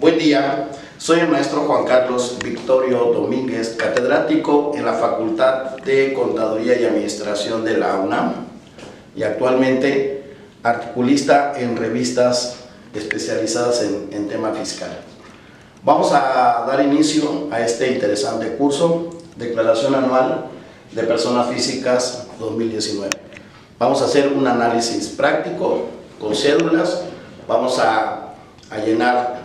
Buen día, soy el maestro Juan Carlos Victorio Domínguez, catedrático en la Facultad de Contaduría y Administración de la UNAM y actualmente articulista en revistas especializadas en tema fiscal. Vamos a dar inicio a este interesante curso, Declaración Anual de Personas Físicas 2019. Vamos a hacer un análisis práctico con cédulas, vamos a llenar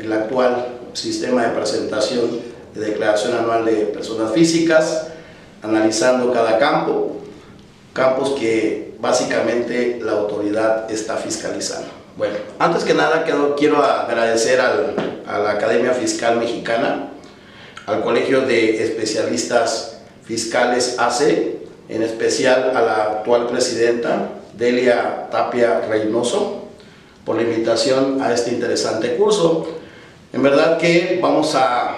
el actual sistema de presentación de declaración anual de personas físicas, analizando cada campos que básicamente la autoridad está fiscalizando. Bueno, antes que nada quiero agradecer a la Academia Fiscal Mexicana, al Colegio de Especialistas Fiscales AC, en especial a la actual presidenta, Delia Tapia Reynoso, por la invitación a este interesante curso. En verdad que vamos a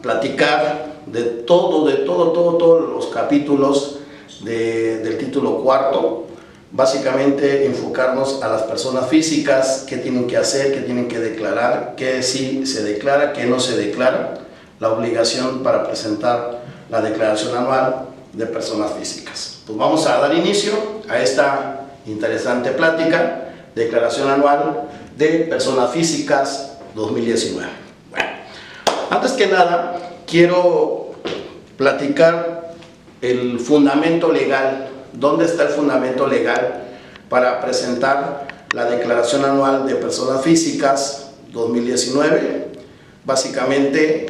platicar de todos los capítulos del título cuarto, básicamente enfocarnos a las personas físicas, qué tienen que hacer, qué tienen que declarar, qué sí se declara, qué no se declara, la obligación para presentar la declaración anual de personas físicas. Pues vamos a dar inicio a esta interesante plática, declaración anual de personas físicas 2019. Bueno, antes que nada quiero platicar el fundamento legal. ¿Dónde está el fundamento legal para presentar la declaración anual de personas físicas 2019? Básicamente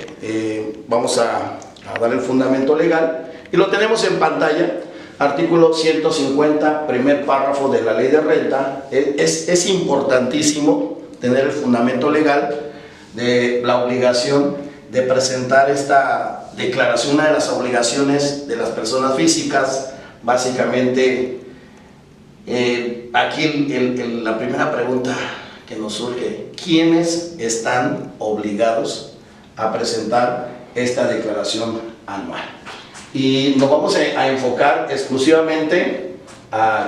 vamos a dar el fundamento legal y lo tenemos en pantalla. Artículo 150, primer párrafo de la Ley de Renta. Es importantísimo tener el fundamento legal de la obligación de presentar esta declaración. Una de las obligaciones de las personas físicas, básicamente, aquí la primera pregunta que nos surge: ¿quiénes están obligados a presentar esta declaración anual? Y nos vamos a enfocar exclusivamente,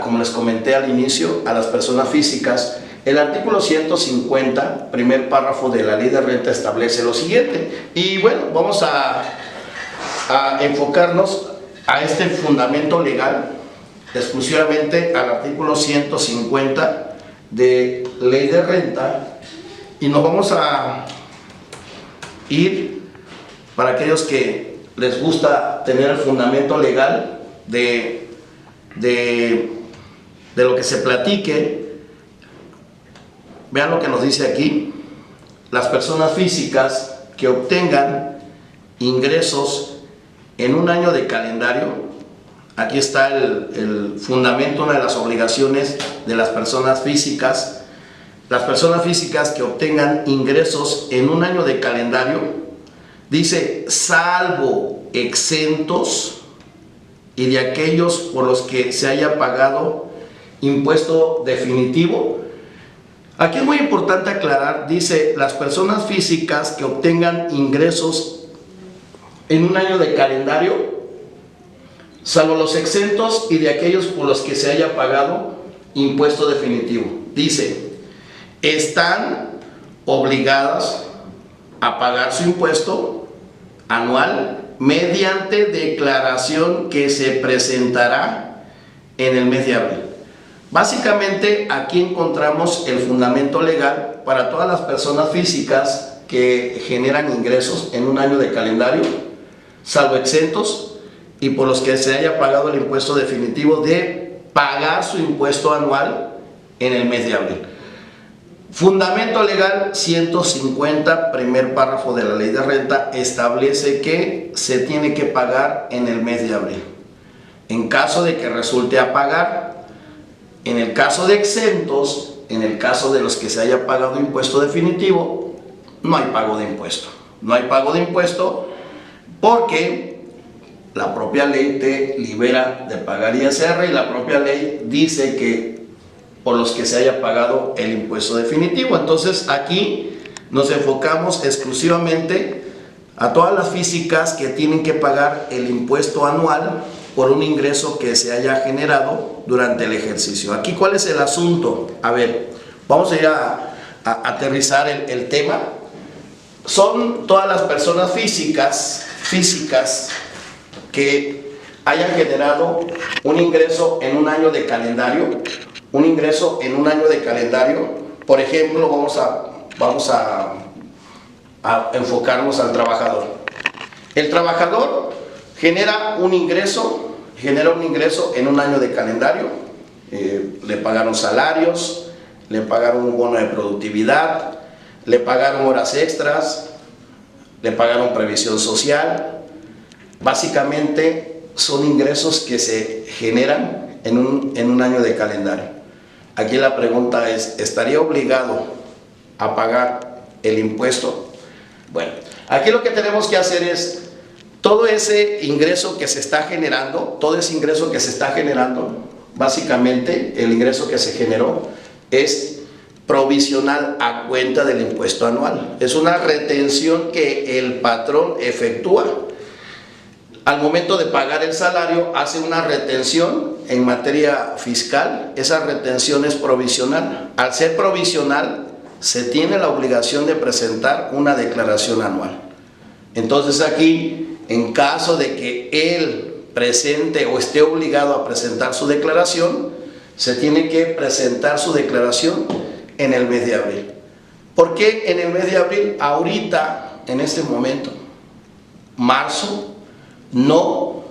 como les comenté al inicio, a las personas físicas. El artículo 150, primer párrafo de la Ley de Renta, establece lo siguiente. Y bueno, vamos a enfocarnos a este fundamento legal, exclusivamente al artículo 150 de Ley de Renta, y nos vamos a ir, para aquellos que les gusta tener el fundamento legal de lo que se platique. Vean lo que nos dice aquí: las personas físicas que obtengan ingresos en un año de calendario. Aquí está el fundamento, una de las obligaciones de las personas físicas. Las personas físicas que obtengan ingresos en un año de calendario, dice, salvo exentos y de aquellos por los que se haya pagado impuesto definitivo. Aquí es muy importante aclarar, dice, las personas físicas que obtengan ingresos en un año de calendario, salvo los exentos y de aquellos por los que se haya pagado impuesto definitivo. Dice, están obligadas a pagar su impuesto anual mediante declaración que se presentará en el mes de abril. Básicamente aquí encontramos el fundamento legal para todas las personas físicas que generan ingresos en un año de calendario, salvo exentos y por los que se haya pagado el impuesto definitivo, de pagar su impuesto anual en el mes de abril. Fundamento legal 150, primer párrafo de la Ley de Renta, establece que se tiene que pagar en el mes de abril. En caso de que resulte a pagar, en el caso de exentos, en el caso de los que se haya pagado impuesto definitivo, no hay pago de impuesto. No hay pago de impuesto porque la propia ley te libera de pagar ISR y la propia ley dice que por los que se haya pagado el impuesto definitivo. Entonces aquí nos enfocamos exclusivamente a todas las físicas que tienen que pagar el impuesto anual por un ingreso que se haya generado durante el ejercicio. Aquí, ¿cuál es el asunto? A ver, vamos a ir a aterrizar el tema. son todas las personas físicas que hayan generado un ingreso en un año de calendario, Por ejemplo, vamos a enfocarnos al trabajador. El trabajador genera un ingreso en un año de calendario, le pagaron salarios, le pagaron un bono de productividad, le pagaron horas extras, le pagaron previsión social. Básicamente son ingresos que se generan en un año de calendario. Aquí la pregunta es, ¿estaría obligado a pagar el impuesto? Bueno, aquí lo que tenemos que hacer es, todo ese ingreso que se está generando, básicamente el ingreso que se generó es provisional a cuenta del impuesto anual. Es una retención que el patrón efectúa. Al momento de pagar el salario, hace una retención en materia fiscal. Esa retención es provisional. Al ser provisional, se tiene la obligación de presentar una declaración anual. Entonces aquí, en caso de que él presente o esté obligado a presentar su declaración, se tiene que presentar su declaración en el mes de abril. ¿Por qué en el mes de abril? Ahorita, en este momento, marzo, no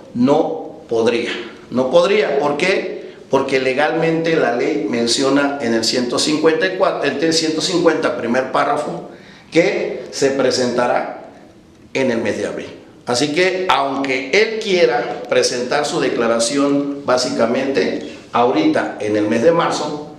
podría. No podría, ¿por qué? Porque legalmente la ley menciona en el 150, primer párrafo, que se presentará en el mes de abril. Así que, aunque él quiera presentar su declaración, básicamente, ahorita en el mes de marzo,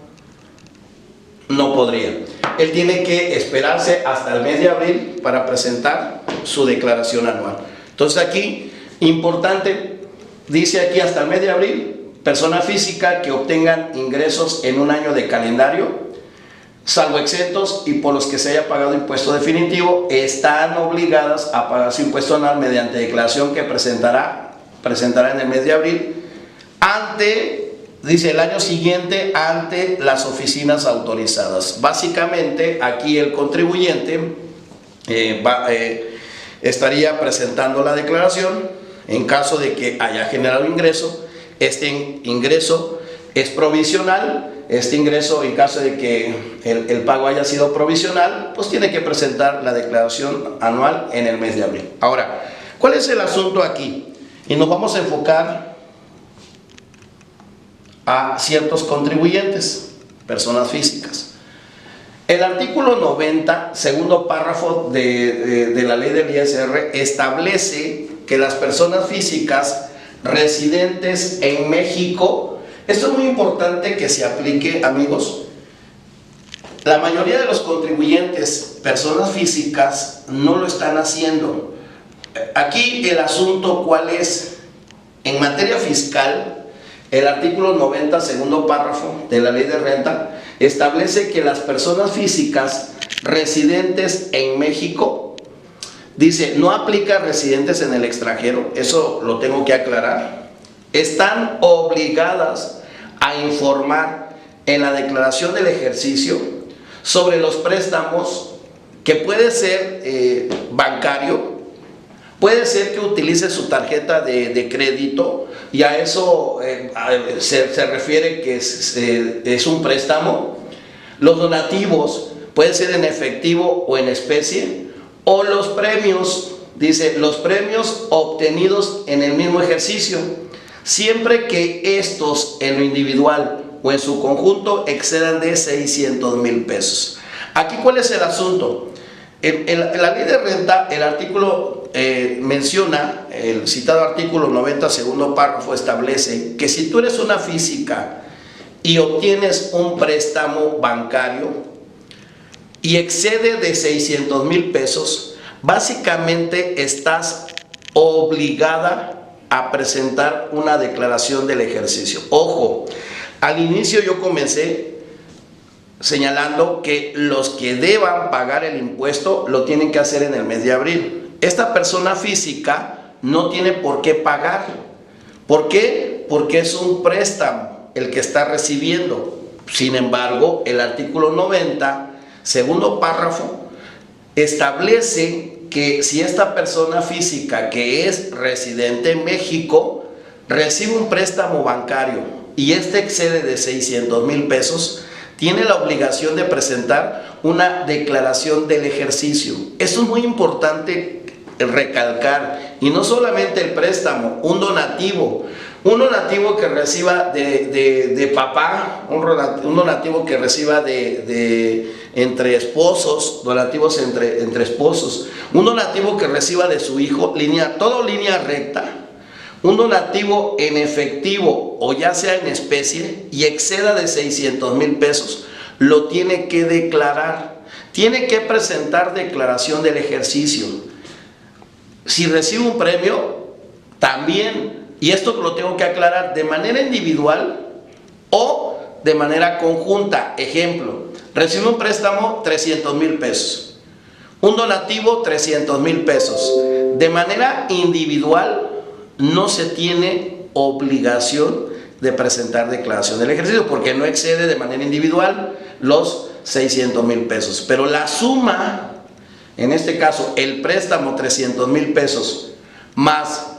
no podría. Él tiene que esperarse hasta el mes de abril para presentar su declaración anual. Entonces aquí, importante, dice aquí hasta el mes de abril, persona física que obtengan ingresos en un año de calendario, salvo exentos y por los que se haya pagado impuesto definitivo, están obligadas a pagar su impuesto anual mediante declaración que presentará en el mes de abril dice el año siguiente ante las oficinas autorizadas. Básicamente aquí el contribuyente estaría presentando la declaración en caso de que haya generado ingreso. Este ingreso es provisional. Este ingreso, en caso de que el pago haya sido provisional, pues tiene que presentar la declaración anual en el mes de abril. Ahora, ¿cuál es el asunto aquí? Y nos vamos a enfocar a ciertos contribuyentes, personas físicas. El artículo 90, segundo párrafo de la ley del ISR, establece que las personas físicas residentes en México, esto es muy importante que se aplique, amigos. La mayoría de los contribuyentes, personas físicas, no lo están haciendo. Aquí el asunto, ¿cuál es? En materia fiscal, el artículo 90, segundo párrafo de la ley de renta, establece que las personas físicas residentes en México, dice, no aplica a residentes en el extranjero, eso lo tengo que aclarar, están obligadas a informar en la declaración del ejercicio sobre los préstamos, que puede ser bancario, puede ser que utilice su tarjeta de crédito, y a eso se refiere que es un préstamo. Los donativos pueden ser en efectivo o en especie, o los premios, dice, los premios obtenidos en el mismo ejercicio, siempre que estos en lo individual o en su conjunto excedan de 600,000 pesos. Aquí, ¿cuál es el asunto? En la ley de renta, el artículo menciona, el citado artículo 90, segundo párrafo, establece que si tú eres una física y obtienes un préstamo bancario y excede de 600,000 pesos, básicamente estás obligada a presentar una declaración del ejercicio. Ojo, al inicio yo comencé señalando que los que deban pagar el impuesto lo tienen que hacer en el mes de abril. Esta persona física no tiene por qué pagar. ¿Por qué? Porque es un préstamo el que está recibiendo. Sin embargo, el artículo 90, segundo párrafo, establece que si esta persona física que es residente en México recibe un préstamo bancario y este excede de 600,000 pesos, tiene la obligación de presentar una declaración del ejercicio. Esto es muy importante recalcar, y no solamente el préstamo, un donativo que reciba de papá, un donativo que reciba entre esposos, donativos entre esposos, un donativo que reciba de su hijo, todo línea recta, un donativo en efectivo o ya sea en especie y exceda de 600,000 pesos, lo tiene que declarar, tiene que presentar declaración del ejercicio. Si recibe un premio, también, y esto lo tengo que aclarar, de manera individual o de manera conjunta. Ejemplo, recibe un préstamo 300,000 pesos, un donativo 300,000 pesos. De manera individual no se tiene obligación de presentar declaración del ejercicio porque no excede de manera individual los 600,000 pesos. Pero la suma, en este caso el préstamo 300,000 pesos más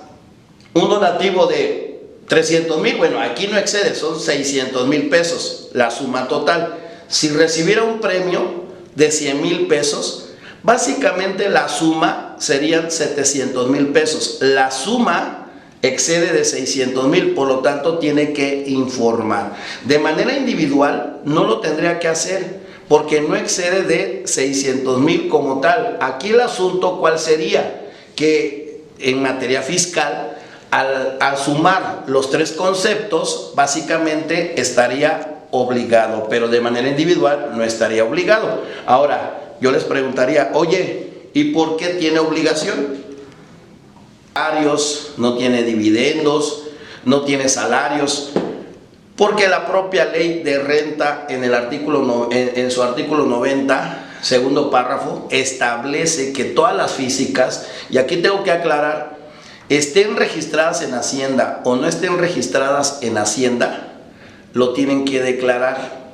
un donativo de 300,000, bueno, aquí no excede, son 600,000 pesos la suma total. Si recibiera un premio de 100,000 pesos, básicamente la suma serían 700,000 pesos. La suma excede de 600,000, por lo tanto tiene que informar. De manera individual no lo tendría que hacer porque no excede de 600,000 como tal. Aquí el asunto, ¿cuál sería? Que en materia fiscal, al sumar los tres conceptos, básicamente estaría obligado, pero de manera individual no estaría obligado. Ahora, yo les preguntaría, oye, ¿y por qué tiene obligación? No tiene dividendos, no tiene salarios, porque la propia ley de renta en su artículo 90, segundo párrafo, establece que todas las físicas, y aquí tengo que aclarar, estén registradas en Hacienda o no estén registradas en Hacienda, lo tienen que declarar.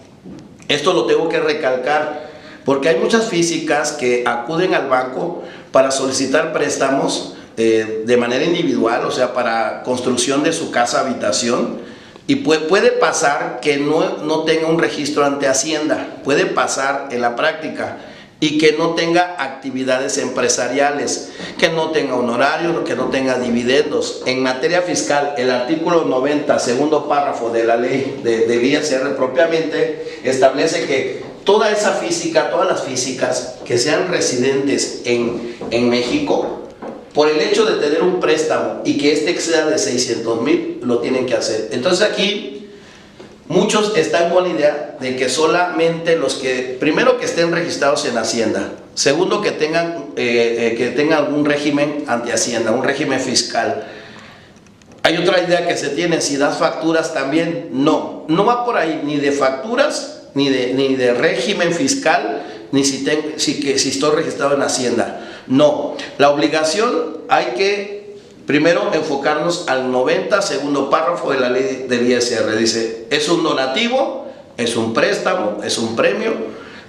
Esto lo tengo que recalcar porque hay muchas físicas que acuden al banco para solicitar préstamos de manera individual, o sea, para construcción de su casa habitación, y puede pasar que no tenga un registro ante Hacienda, puede pasar en la práctica, y que no tenga actividades empresariales, que no tenga honorarios, que no tenga dividendos. En materia fiscal, el artículo 90, segundo párrafo de la ley del ISR propiamente, establece que todas las físicas que sean residentes en México, por el hecho de tener un préstamo y que este exceda de 600,000, lo tienen que hacer. Entonces aquí muchos están con la idea de que solamente los que, primero, que estén registrados en Hacienda, segundo, que tengan algún régimen ante Hacienda, un régimen fiscal. Hay otra idea que se tiene, si das facturas también, no va por ahí, ni de facturas, ni de régimen fiscal, ni si estoy registrado en Hacienda. No, la obligación hay que primero enfocarnos al 90, segundo párrafo de la ley del ISR. Dice, es un donativo, es un préstamo, es un premio,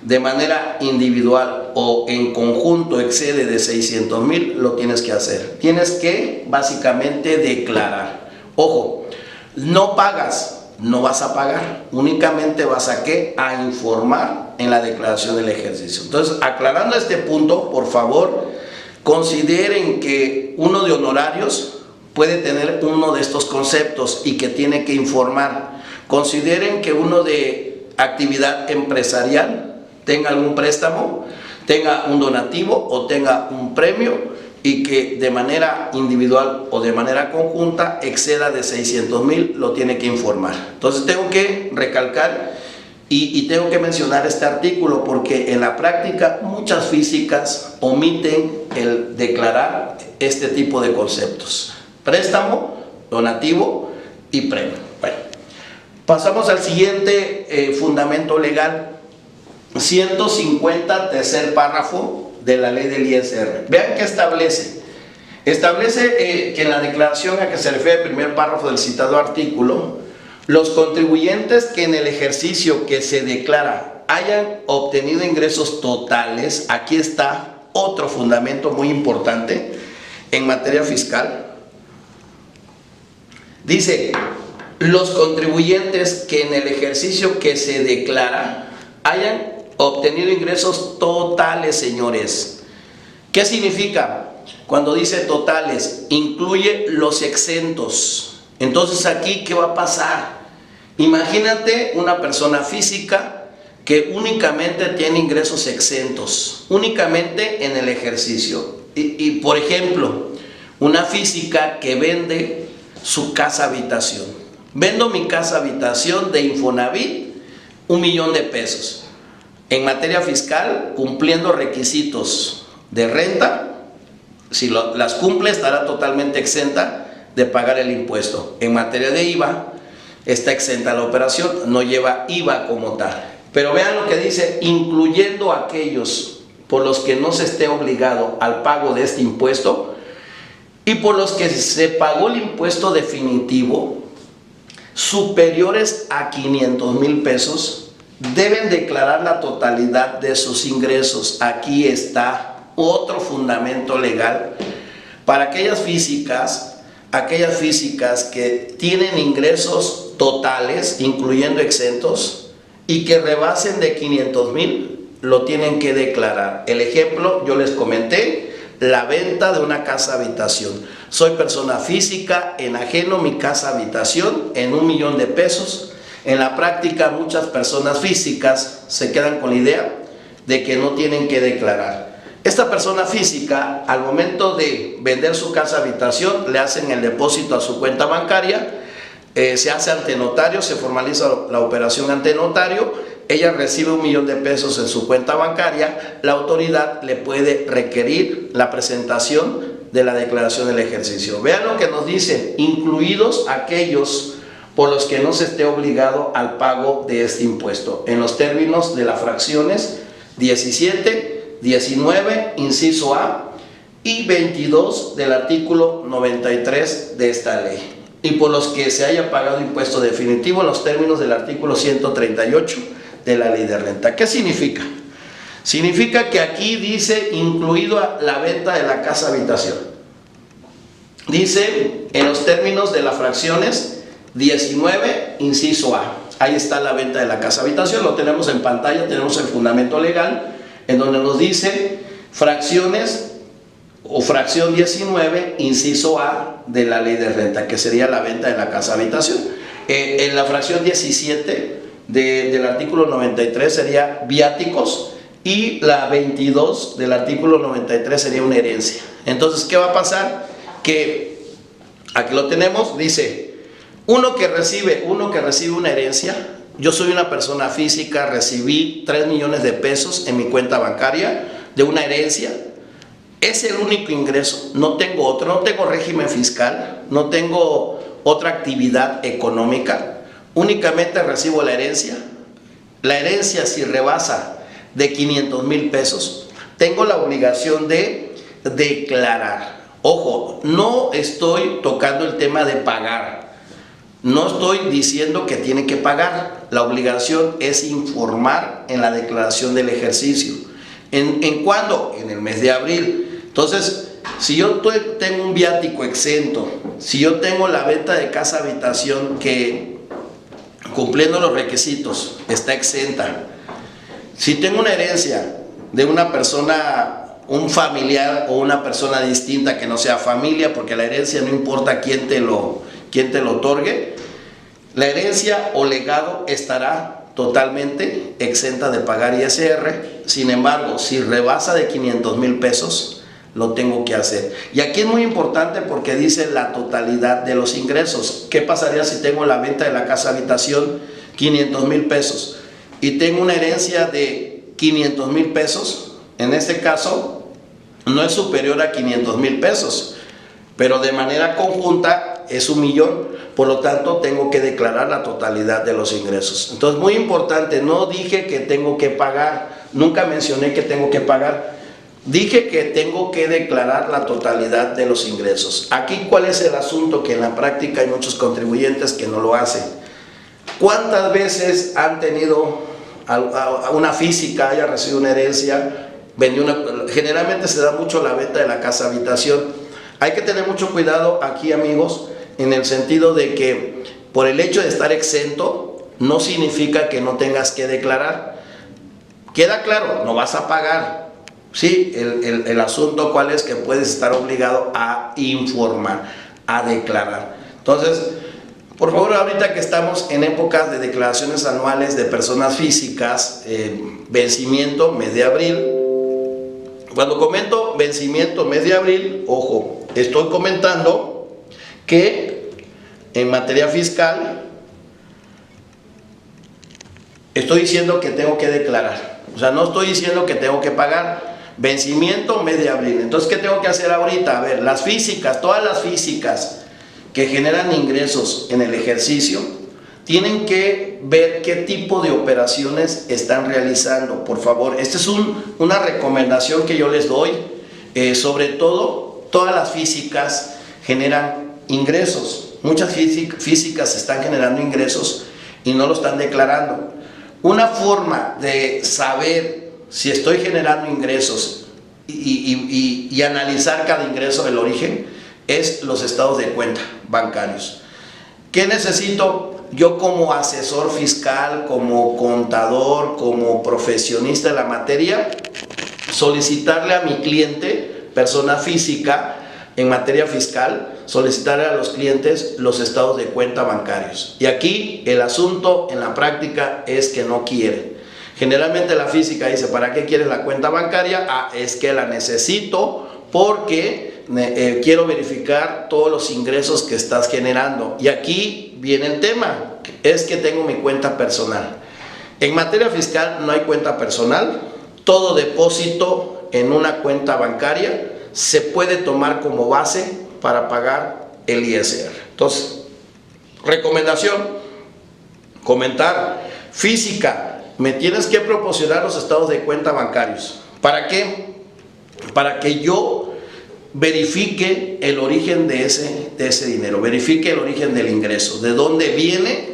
de manera individual o en conjunto excede de 600,000, lo tienes que hacer. Tienes que básicamente declarar. Ojo, no pagas, no vas a pagar, únicamente vas a informar en la declaración del ejercicio. Entonces, aclarando este punto, por favor, consideren que uno de honorarios puede tener uno de estos conceptos y que tiene que informar. Consideren que uno de actividad empresarial tenga algún préstamo, tenga un donativo o tenga un premio, y que de manera individual o de manera conjunta exceda de 600,000, lo tiene que informar. Entonces tengo que recalcar y tengo que mencionar este artículo porque en la práctica muchas físicas omiten el declarar este tipo de conceptos: préstamo, donativo y premio. Bueno, pasamos al siguiente fundamento legal, 150, tercer párrafo de la ley del ISR. Vean qué establece. Establece que en la declaración a que se refiere el primer párrafo del citado artículo, los contribuyentes que en el ejercicio que se declara hayan obtenido ingresos totales, aquí está, otro fundamento muy importante en materia fiscal. Dice, los contribuyentes que en el ejercicio que se declara hayan obtenido ingresos totales, señores. ¿Qué significa? Cuando dice totales, incluye los exentos. Entonces aquí, ¿qué va a pasar? Imagínate una persona física que únicamente tiene ingresos exentos, únicamente en el ejercicio. Y por ejemplo, una física que vende su casa habitación. Vendo mi casa habitación de Infonavit, 1,000,000 de pesos. En materia fiscal, cumpliendo requisitos de renta, si las cumple, estará totalmente exenta de pagar el impuesto. En materia de IVA, está exenta la operación, no lleva IVA como tal. Pero vean lo que dice, incluyendo aquellos por los que no se esté obligado al pago de este impuesto y por los que se pagó el impuesto definitivo superiores a 500,000 pesos, deben declarar la totalidad de sus ingresos. Aquí está otro fundamento legal para aquellas físicas que tienen ingresos totales, incluyendo exentos, y que rebasen de 500,000, lo tienen que declarar. El ejemplo, yo les comenté, la venta de una casa habitación. Soy persona física, enajeno mi casa habitación en 1,000,000 de pesos. En la práctica, muchas personas físicas se quedan con la idea de que no tienen que declarar. Esta persona física, al momento de vender su casa habitación, le hacen el depósito a su cuenta bancaria, se hace ante notario, se formaliza la operación ante notario, ella recibe 1,000,000 de pesos en su cuenta bancaria, la autoridad le puede requerir la presentación de la declaración del ejercicio. Vean lo que nos dice, incluidos aquellos por los que no se esté obligado al pago de este impuesto, en los términos de las fracciones 17, 19, inciso A, y 22 del artículo 93 de esta ley, y por los que se haya pagado impuesto definitivo en los términos del artículo 138 de la ley de renta. ¿Qué significa? Significa que aquí dice incluido a la venta de la casa habitación. Dice en los términos de las fracciones 19, inciso A. Ahí está la venta de la casa habitación, lo tenemos en pantalla, tenemos el fundamento legal, en donde nos dice fracciones o fracción 19, inciso A de la ley de renta, que sería la venta de la casa habitación. En la fracción 17 del artículo 93 sería viáticos, y la 22 del artículo 93 sería una herencia. Entonces, ¿qué va a pasar? Que aquí lo tenemos, dice, uno que recibe una herencia. Yo soy una persona física, recibí 3,000,000 de pesos en mi cuenta bancaria de una herencia. Es el único ingreso, no tengo otro, no tengo régimen fiscal, no tengo otra actividad económica, únicamente recibo la herencia. La herencia, si rebasa de 500,000 pesos, tengo la obligación de declarar. Ojo, no estoy tocando el tema de pagar, no estoy diciendo que tiene que pagar. La obligación es informar en la declaración del ejercicio. ¿En cuándo? En el mes de abril. Entonces, si yo tengo un viático exento, si yo tengo la venta de casa habitación que, cumpliendo los requisitos, está exenta, si tengo una herencia de una persona, un familiar o una persona distinta que no sea familia, porque la herencia no importa quién te lo otorgue, la herencia o legado estará totalmente exenta de pagar ISR. Sin embargo, si rebasa de 500,000 pesos, lo tengo que hacer. Y aquí es muy importante porque dice la totalidad de los ingresos. ¿Qué pasaría si tengo la venta de la casa habitación 500,000 pesos y tengo una herencia de 500,000 pesos? En este caso no es superior a 500,000 pesos, pero de manera conjunta es 1,000,000, por lo tanto tengo que declarar la totalidad de los ingresos. Entonces, muy importante, no dije que tengo que pagar, nunca mencioné que tengo que pagar. Dije que tengo que declarar la totalidad de los ingresos. Aquí, ¿cuál es el asunto? Que en la práctica hay muchos contribuyentes que no lo hacen. ¿Cuántas veces han tenido a una física, haya recibido una herencia, vendió generalmente se da mucho la venta de la casa habitación. Hay que tener mucho cuidado aquí, amigos, en el sentido de que por el hecho de estar exento no significa que no tengas que declarar. Queda claro, no vas a pagar. Sí, el asunto cuál es que puedes estar obligado a informar, a declarar. Entonces, por favor, ahorita que estamos en épocas de declaraciones anuales de personas físicas, vencimiento mes de abril. Cuando comento vencimiento mes de abril, ojo, estoy comentando que en materia fiscal estoy diciendo que tengo que declarar. O sea, no estoy diciendo que tengo que pagar. Vencimiento mes de abril. Entonces, ¿qué tengo que hacer ahorita? A ver, las físicas, todas las físicas que generan ingresos en el ejercicio, tienen que ver qué tipo de operaciones están realizando. Por favor, esta es una recomendación que yo les doy. Sobre todo, todas las físicas generan ingresos. Muchas físicas están generando ingresos y no lo están declarando. Una forma de saber si estoy generando ingresos y analizar cada ingreso del origen es los estados de cuenta bancarios. ¿Qué necesito yo como asesor fiscal, como contador, como profesionista de la materia? Solicitarle a mi cliente, persona física, en materia fiscal, solicitarle a los clientes los estados de cuenta bancarios. Y aquí el asunto en la práctica es que no quieren. Generalmente la física dice, ¿para qué quieres la cuenta bancaria? Ah, es que la necesito porque quiero verificar todos los ingresos que estás generando. Y aquí viene el tema, es que tengo mi cuenta personal. En materia fiscal no hay cuenta personal. Todo depósito en una cuenta bancaria se puede tomar como base para pagar el ISR. Entonces, recomendación, comentar, física, me tienes que proporcionar los estados de cuenta bancarios. ¿Para qué? Para que yo verifique el origen de ese dinero, verifique el origen del ingreso, de dónde viene,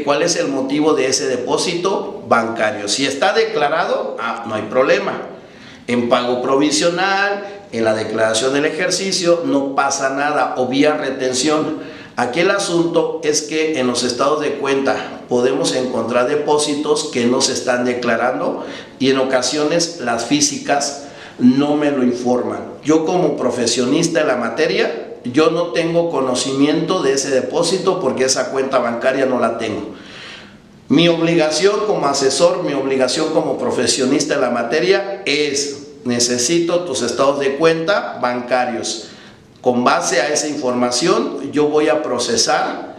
cuál es el motivo de ese depósito bancario. Si está declarado, no hay problema. En pago provisional, en la declaración del ejercicio, no pasa nada, o vía retención. Aquí el asunto es que en los estados de cuenta podemos encontrar depósitos que no se están declarando y en ocasiones las físicas no me lo informan. Yo como profesionista de la materia, yo no tengo conocimiento de ese depósito porque esa cuenta bancaria no la tengo. Mi obligación como asesor, mi obligación como profesionista de la materia es: necesito tus estados de cuenta bancarios. Con base a esa información yo voy a procesar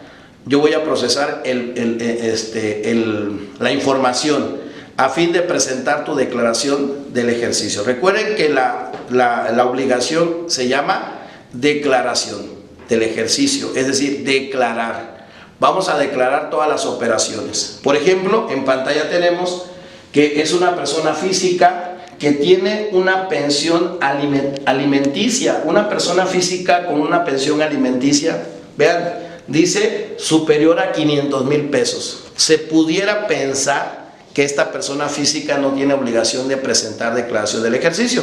la información a fin de presentar tu declaración del ejercicio. Recuerden que la obligación se llama declaración del ejercicio, es decir, declarar. Vamos a declarar todas las operaciones. Por ejemplo, en pantalla tenemos que es una persona física que tiene una pensión alimenticia, una persona física con una pensión alimenticia, vean, dice superior a 500,000 pesos. Se pudiera pensar que esta persona física no tiene obligación de presentar declaración del ejercicio.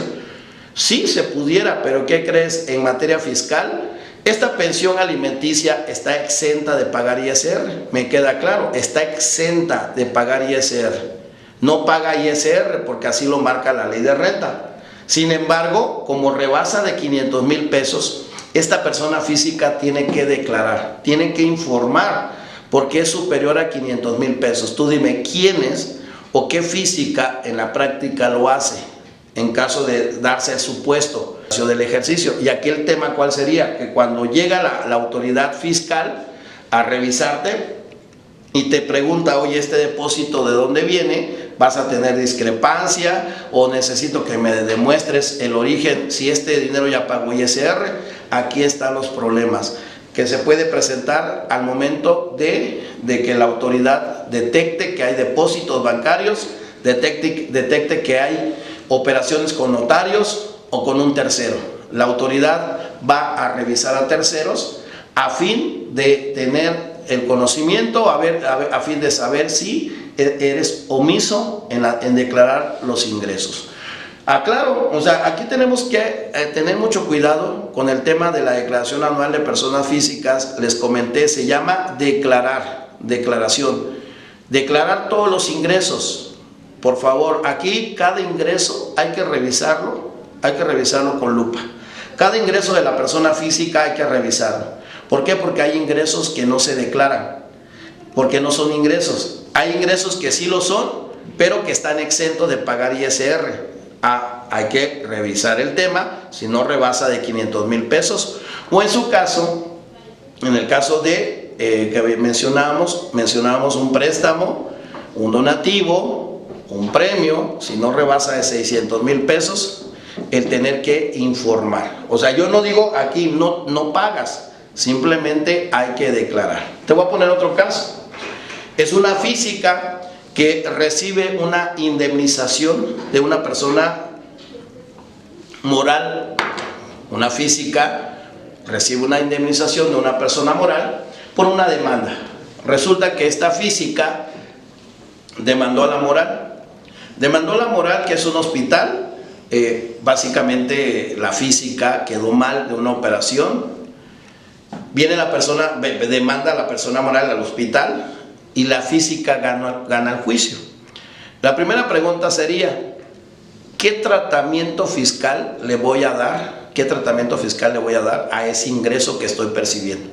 Sí, se pudiera, pero ¿qué crees? En materia fiscal, esta pensión alimenticia está exenta de pagar ISR, me queda claro, está exenta de pagar ISR. No paga ISR porque así lo marca la ley de renta. Sin embargo, como rebasa de 500,000 pesos, esta persona física tiene que declarar, tiene que informar porque es superior a 500,000 pesos. Tú dime, ¿quién es o qué física en la práctica lo hace en caso de darse el supuesto del ejercicio? Y aquí el tema, ¿cuál sería? Que cuando llega la autoridad fiscal a revisarte y te pregunta, oye, este depósito ¿de dónde viene? Vas a tener discrepancia o necesito que me demuestres el origen. Si este dinero ya pagó ISR, aquí están los problemas que se puede presentar al momento de que la autoridad detecte que hay depósitos bancarios, detecte que hay operaciones con notarios o con un tercero. La autoridad va a revisar a terceros a fin de tener el conocimiento, a fin de saber si eres omiso en declarar los ingresos. Claro, o sea, aquí tenemos que tener mucho cuidado con el tema de la declaración anual de personas físicas. Les comenté, se llama declaración. Declarar todos los ingresos. Por favor, aquí cada ingreso hay que revisarlo con lupa. Cada ingreso de la persona física hay que revisarlo. ¿Por qué? Porque hay ingresos que no se declaran, porque no son ingresos. Hay ingresos que sí lo son, pero que están exentos de pagar ISR. Hay que revisar el tema, si no rebasa de 500,000 pesos, o en su caso, en el caso de que mencionábamos un préstamo, un donativo, un premio, si no rebasa de 600,000 pesos, el tener que informar. O sea, yo no digo aquí no pagas, simplemente hay que declarar. Te voy a poner otro caso. Es una física que recibe una indemnización de una persona moral. Una física recibe una indemnización de una persona moral por una demanda. Resulta que esta física demandó a la moral. Demandó a la moral, que es un hospital. Básicamente la física quedó mal de una operación. Viene la persona, demanda a la persona moral al hospital, y la física gana el juicio. La primera pregunta sería, ¿qué tratamiento fiscal le voy a dar? ¿Qué tratamiento fiscal le voy a dar a ese ingreso que estoy percibiendo?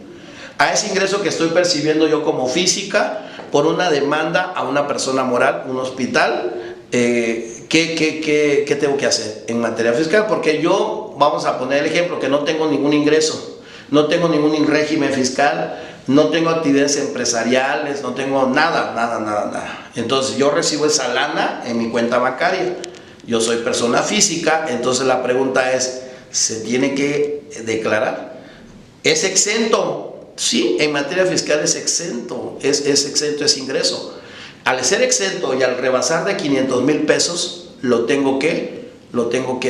A ese ingreso que estoy percibiendo yo como física por una demanda a una persona moral, un hospital. ¿Qué tengo que hacer en materia fiscal? Porque yo, vamos a poner el ejemplo, que no tengo ningún ingreso, no tengo ningún régimen fiscal, no tengo actividades empresariales, no tengo nada. Entonces yo recibo esa lana en mi cuenta bancaria. Yo soy persona física, entonces la pregunta es, ¿se tiene que declarar? ¿Es exento? Sí, en materia fiscal es exento, es exento ese ingreso. Al ser exento y al rebasar de 500,000 pesos, lo tengo que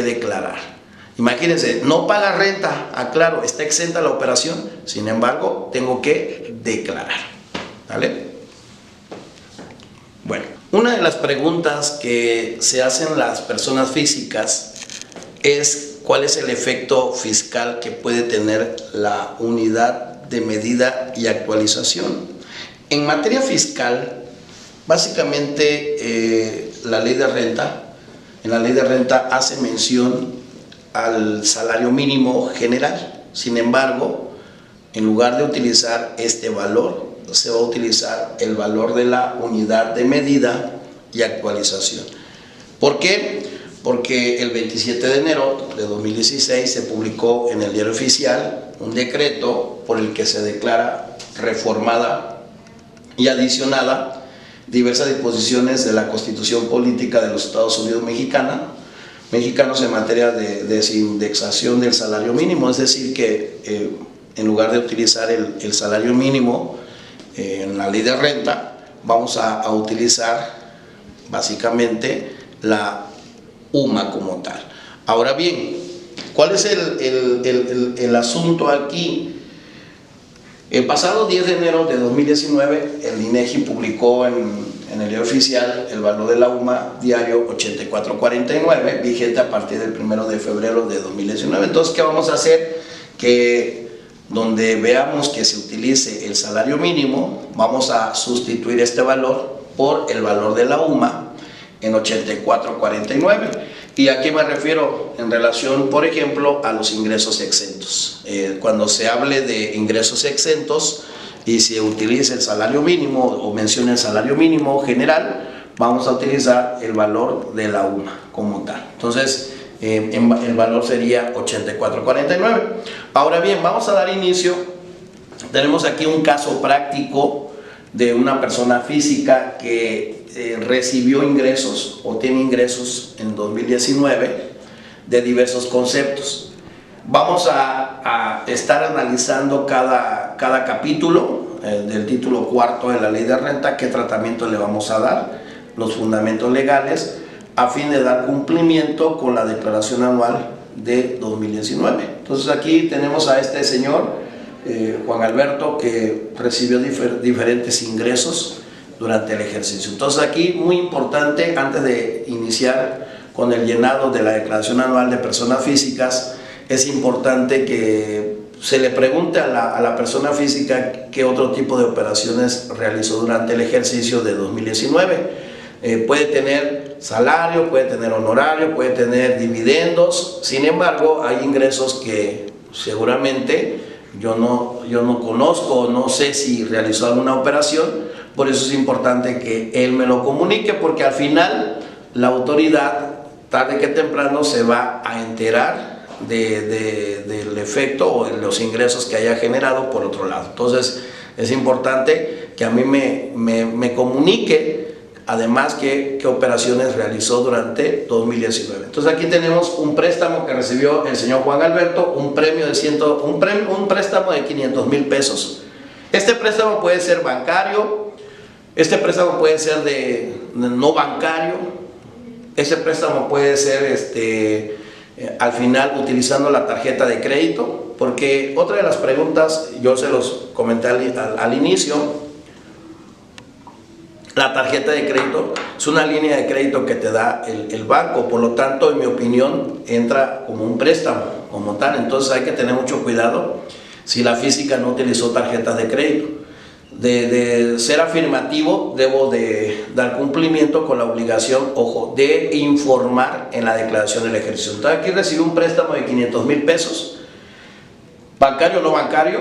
declarar. Imagínense, no paga renta, claro, está exenta la operación, sin embargo, tengo que declarar. ¿Vale? Bueno, una de las preguntas que se hacen las personas físicas es cuál es el efecto fiscal que puede tener la unidad de medida y actualización. En materia fiscal, básicamente en la ley de renta hace mención al salario mínimo general. Sin embargo, en lugar de utilizar este valor, se va a utilizar el valor de la unidad de medida y actualización. ¿Por qué? Porque el 27 de enero de 2016 se publicó en el Diario Oficial un decreto por el que se declara reformada y adicionada diversas disposiciones de la Constitución Política de los Estados Unidos mexicanos en materia de desindexación del salario mínimo, es decir que en lugar de utilizar el salario mínimo en la ley de renta, vamos a utilizar básicamente la UMA como tal. Ahora bien, ¿cuál es el asunto aquí? El pasado 10 de enero de 2019, el INEGI publicó en el Diario Oficial el valor de la UMA diario 8449, vigente a partir del 1 de febrero de 2019. Entonces, ¿qué vamos a hacer? Que donde veamos que se utilice el salario mínimo, vamos a sustituir este valor por el valor de la UMA en 8449. ¿Y a qué me refiero? En relación, por ejemplo, a los ingresos exentos. Cuando se hable de ingresos exentos y se utilice el salario mínimo o mencione el salario mínimo general, vamos a utilizar el valor de la UMA como tal. Entonces, el valor sería 8449. Ahora bien, vamos a dar inicio. Tenemos aquí un caso práctico de una persona física que recibió ingresos o tiene ingresos en 2019 de diversos conceptos. Vamos a estar analizando cada capítulo del título cuarto de la ley de renta, qué tratamiento le vamos a dar, los fundamentos legales, a fin de dar cumplimiento con la declaración anual de 2019. Entonces aquí tenemos a este señor, Juan Alberto, que recibió diferentes ingresos durante el ejercicio. Entonces aquí, muy importante, antes de iniciar con el llenado de la declaración anual de personas físicas, es importante que se le pregunte a la persona física qué otro tipo de operaciones realizó durante el ejercicio de 2019. Puede tener salario, puede tener honorario, puede tener dividendos. Sin embargo, hay ingresos que seguramente yo no conozco, no sé si realizó alguna operación. Por eso es importante que él me lo comunique, porque al final la autoridad, tarde que temprano, se va a enterar del efecto o de los ingresos que haya generado por otro lado. Entonces es importante que a mí me comunique además qué operaciones realizó durante 2019. Entonces aquí tenemos un préstamo que recibió el señor Juan Alberto, un préstamo de 500,000 pesos. Este préstamo puede ser bancario, este préstamo puede ser de no bancario, este préstamo puede ser al final utilizando la tarjeta de crédito, porque otra de las preguntas, yo se los comenté al inicio, la tarjeta de crédito es una línea de crédito que te da el banco, por lo tanto, en mi opinión, entra como un préstamo, como tal. Entonces hay que tener mucho cuidado si la física no utilizó tarjetas de crédito. De ser afirmativo, debo de dar cumplimiento con la obligación, ojo, de informar en la declaración del ejercicio. Entonces aquí recibí un préstamo de 500,000 pesos, bancario o no bancario,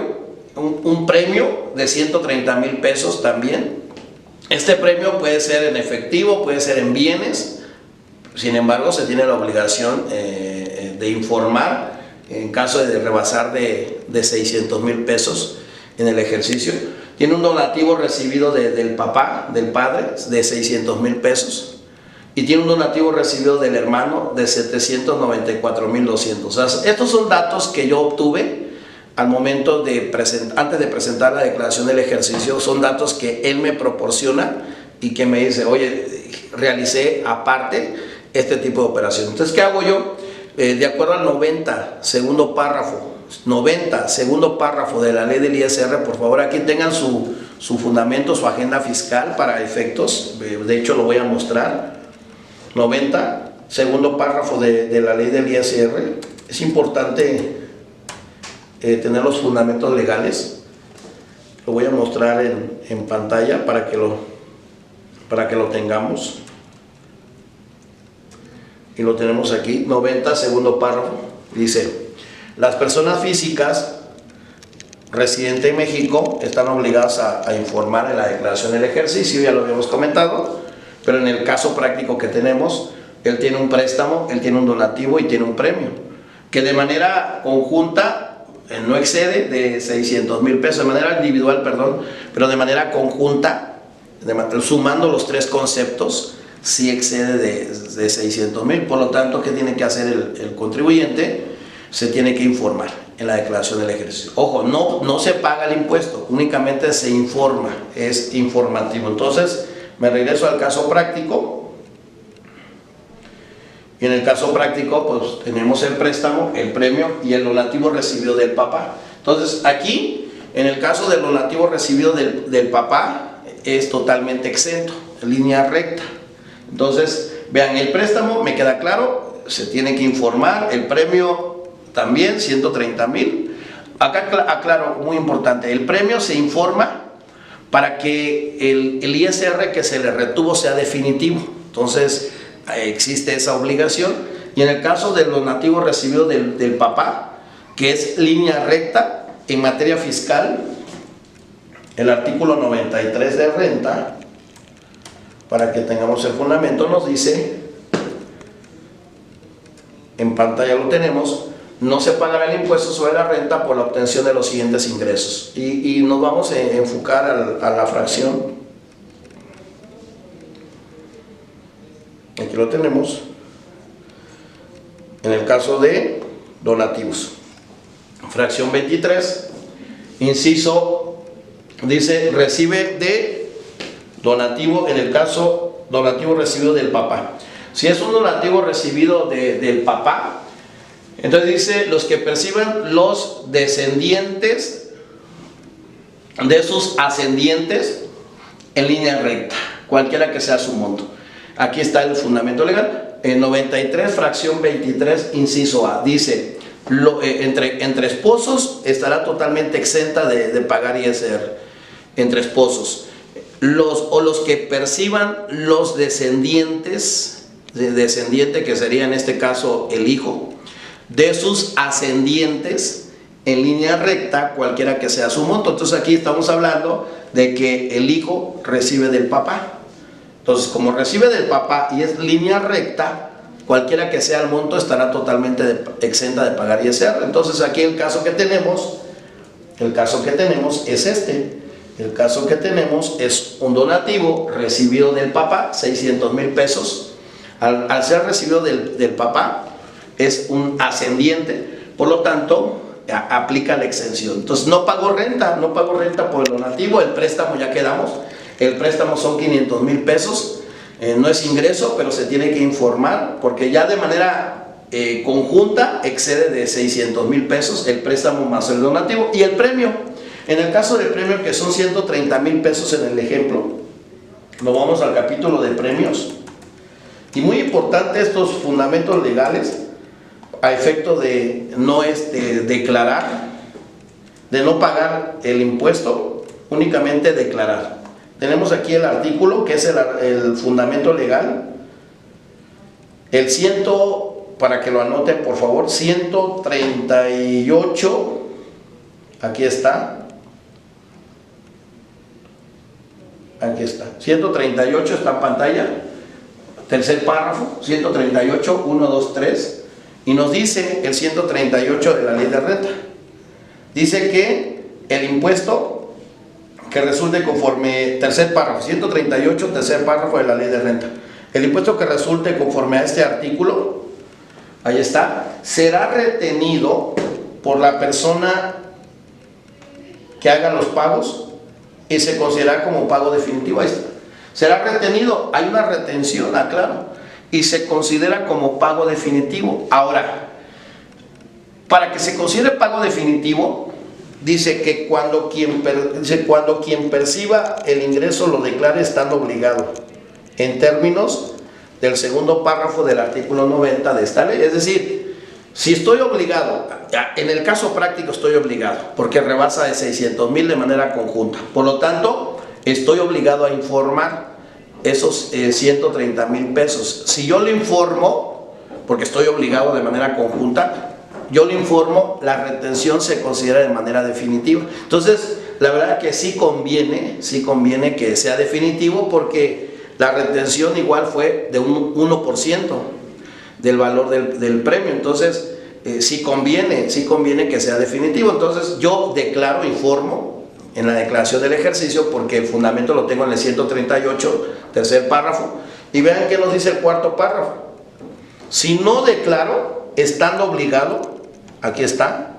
un premio de 130,000 pesos también. Este premio puede ser en efectivo, puede ser en bienes. Sin embargo, se tiene la obligación de informar en caso de rebasar de 600,000 pesos en el ejercicio. Tiene un donativo recibido del padre, de 600,000 pesos. Y tiene un donativo recibido del hermano de 794,200. O sea, estos son datos que yo obtuve al momento antes de presentar la declaración del ejercicio. Son datos que él me proporciona y que me dice, oye, realicé aparte este tipo de operación. Entonces, ¿qué hago yo? De acuerdo al 90, segundo párrafo de la ley del ISR, por favor, aquí tengan su fundamento, su agenda fiscal para efectos, de hecho lo voy a mostrar. 90, segundo párrafo de la ley del ISR. Es importante tener los fundamentos legales. Lo voy a mostrar en pantalla para que lo tengamos. Y lo tenemos aquí, 90, segundo párrafo. Dice: las personas físicas residentes en México están obligadas a informar en la declaración del ejercicio, ya lo habíamos comentado, pero en el caso práctico que tenemos, él tiene un préstamo, él tiene un donativo y tiene un premio, que de manera conjunta no excede de 600,000 pesos, de manera individual, perdón, pero de manera conjunta, sumando los tres conceptos, sí excede de 600,000. Por lo tanto, ¿qué tiene que hacer el contribuyente? Se tiene que informar en la declaración del ejercicio. Ojo, no se paga el impuesto, únicamente se informa, es informativo. Entonces, me regreso al caso práctico. Y en el caso práctico, pues tenemos el préstamo, el premio y el donativo recibido del papá. Entonces, aquí, en el caso del donativo recibido del papá, es totalmente exento, en línea recta. Entonces, vean, el préstamo me queda claro, se tiene que informar, el premio también, 130,000. Acá aclaro, muy importante, el premio se informa para que el ISR que se le retuvo sea definitivo. Entonces, existe esa obligación. Y en el caso del donativo recibido del papá, que es línea recta en materia fiscal, el artículo 93 de renta, para que tengamos el fundamento, nos dice, en pantalla lo tenemos: no se pagará el impuesto sobre la renta por la obtención de los siguientes ingresos. Y nos vamos a enfocar a la fracción. Aquí lo tenemos. En el caso de donativos, fracción 23, inciso, dice: recibe de donativo, en el caso donativo recibido del papá. Si es un donativo recibido del papá, entonces dice: los que perciban los descendientes de sus ascendientes en línea recta, cualquiera que sea su monto. Aquí está el fundamento legal. en 93, fracción 23, inciso A, dice, entre esposos estará totalmente exenta de pagar ISR, entre esposos. Los que perciban los descendiente que sería en este caso el hijo, de sus ascendientes en línea recta, cualquiera que sea su monto. Entonces aquí estamos hablando de que el hijo recibe del papá. Entonces, como recibe del papá y es línea recta, cualquiera que sea el monto estará totalmente exenta de pagar ISR. Entonces aquí el caso que tenemos es este. El caso que tenemos es un donativo recibido del papá, 600,000 pesos. Al ser recibido del papá, es un ascendiente, por lo tanto, aplica la exención. Entonces no pago renta por el donativo. El préstamo, ya quedamos, el préstamo son 500,000 pesos. No es ingreso, pero se tiene que informar porque ya de manera conjunta excede de 600,000 pesos el préstamo más el donativo. Y el premio, en el caso del premio, que son 130,000 pesos en el ejemplo, nos vamos al capítulo de premios. Y muy importante estos fundamentos legales a efecto de no declarar, de no pagar el impuesto, únicamente declarar. Tenemos aquí el artículo que es el fundamento legal, para que lo anoten por favor, 138, aquí está, 138 está en pantalla, tercer párrafo, 138, 1, 2, 3, y nos dice el 138 de la ley de renta, dice que el impuesto que resulte conforme, tercer párrafo, 138, tercer párrafo de la ley de renta, el impuesto que resulte conforme a este artículo, ahí está, será retenido por la persona que haga los pagos y se considera como pago definitivo. Ahí está. Será retenido, hay una retención, aclaro, y se considera como pago definitivo. Ahora, para que se considere pago definitivo, dice que cuando quien perciba el ingreso lo declare estando obligado, en términos del segundo párrafo del artículo 90 de esta ley. Es decir, si estoy obligado, en el caso práctico estoy obligado, porque rebasa de 600,000 de manera conjunta, por lo tanto, estoy obligado a informar esos 130,000 pesos. Si yo le informo, porque estoy obligado de manera conjunta, yo le informo, la retención se considera de manera definitiva. Entonces, la verdad que sí conviene que sea definitivo, porque la retención igual fue de un 1% del valor del premio. Entonces, sí conviene que sea definitivo. Entonces, yo declaro, informo en la declaración del ejercicio, porque el fundamento lo tengo en el 138, tercer párrafo, y vean qué nos dice el cuarto párrafo. Si no declaro, estando obligado, aquí está,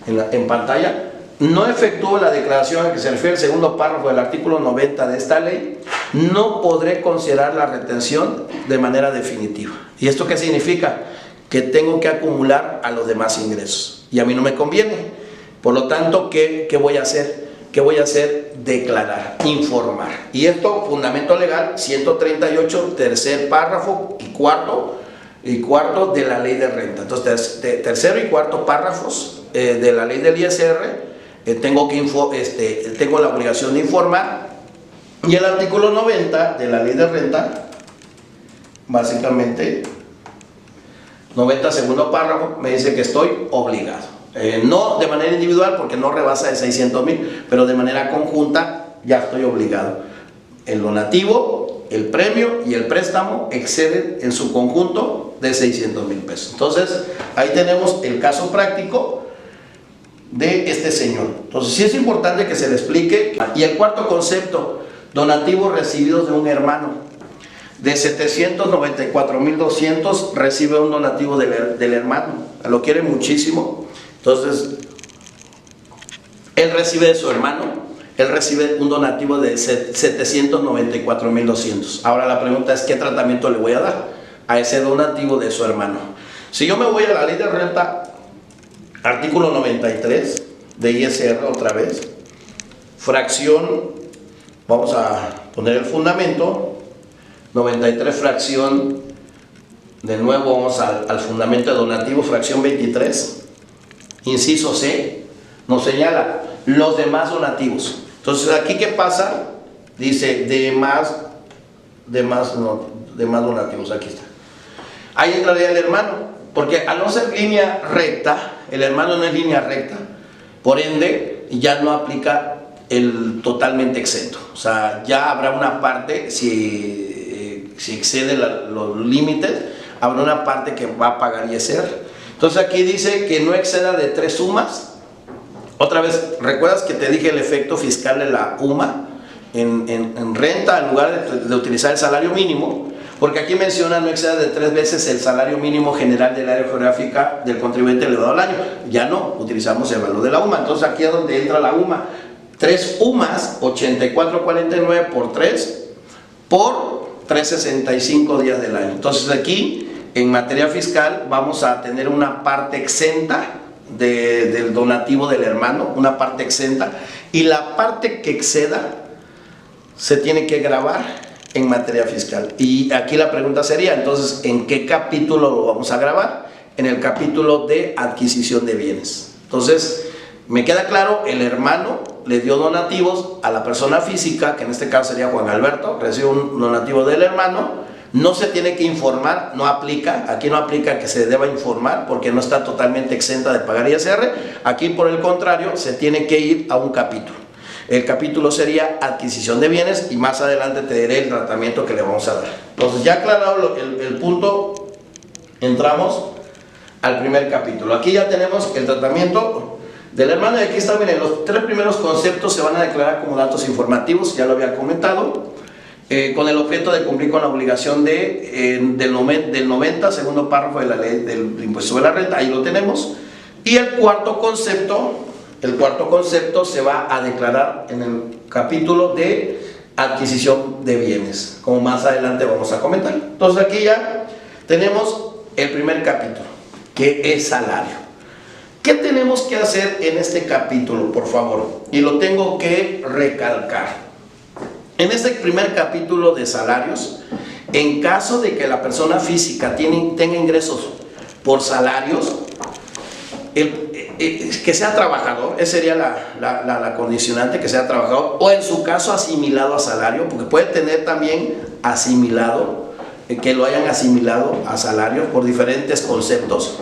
en pantalla, no efectúo la declaración a que se refiere el segundo párrafo del artículo 90 de esta ley, no podré considerar la retención de manera definitiva. ¿Y esto qué significa? Que tengo que acumular a los demás ingresos, y a mí no me conviene. Por lo tanto, ¿qué voy a hacer? ¿Qué voy a hacer? Declarar, informar. Y esto, fundamento legal, 138, tercer párrafo y cuarto de la ley de renta. Entonces, tercero y cuarto párrafos de la ley del ISR, tengo la obligación de informar. Y el artículo 90 de la ley de renta, básicamente, 90 segundo párrafo, me dice que estoy obligado. No de manera individual, porque no rebasa de 600,000, pero de manera conjunta ya estoy obligado. El donativo, el premio y el préstamo exceden en su conjunto de 600,000 pesos. Entonces, ahí tenemos el caso práctico de este señor. Entonces, sí es importante que se le explique. Y el cuarto concepto, donativos recibidos de un hermano. De 794,200 recibe un donativo del hermano, lo quiere muchísimo. Entonces, él recibe de su hermano, él recibe un donativo de 794,200. Ahora la pregunta es, ¿qué tratamiento le voy a dar a ese donativo de su hermano? Si yo me voy a la ley de renta, artículo 93 de ISR otra vez, fracción, vamos a poner el fundamento, 93 fracción De nuevo vamos al fundamento de donativo, fracción 23, inciso C, nos señala los demás donativos. Entonces, ¿aquí qué pasa? Dice demás donativos, aquí está. Ahí entraría el hermano, porque al no ser línea recta, el hermano no es línea recta, por ende ya no aplica el totalmente exento. O sea, ya habrá una parte, si excede los límites, habrá una parte que va a pagar ISR. Entonces aquí dice que no exceda de 3 sumas. Otra vez, ¿recuerdas que te dije el efecto fiscal de la UMA en renta en lugar de utilizar el salario mínimo? Porque aquí menciona no exceda de 3 veces el salario mínimo general del área geográfica del contribuyente elevado al año. Ya no, utilizamos el valor de la UMA. Entonces aquí es donde entra la UMA. 3 UMAs, 84.49 por 3 por 365 días del año. Entonces aquí en materia fiscal vamos a tener una parte exenta del donativo del hermano, una parte exenta, y la parte que exceda se tiene que gravar en materia fiscal. Y aquí la pregunta sería, entonces, ¿en qué capítulo lo vamos a grabar? En el capítulo de adquisición de bienes. Entonces, me queda claro, el hermano le dio donativos a la persona física, que en este caso sería Juan Alberto, recibe un donativo del hermano, no se tiene que informar, no aplica, aquí no aplica que se deba informar porque no está totalmente exenta de pagar ISR, aquí por el contrario se tiene que ir a un capítulo. El capítulo sería adquisición de bienes y más adelante te diré el tratamiento que le vamos a dar. Entonces, ya aclarado el punto, entramos al primer capítulo. Aquí ya tenemos el tratamiento del hermano y aquí está, miren, los 3 primeros conceptos se van a declarar como datos informativos, ya lo había comentado. Con el objeto de cumplir con la obligación del 90, segundo párrafo de la ley del impuesto sobre la renta, ahí lo tenemos. Y el cuarto concepto se va a declarar en el capítulo de adquisición de bienes, como más adelante vamos a comentar. Entonces aquí ya tenemos el primer capítulo, que es salario. ¿Qué tenemos que hacer en este capítulo, por favor? Y lo tengo que recalcar. En este primer capítulo de salarios, en caso de que la persona física tenga ingresos por salarios, que sea trabajador, esa sería la condicionante, que sea trabajador, o en su caso asimilado a salario, porque puede tener también asimilado, que lo hayan asimilado a salario por diferentes conceptos.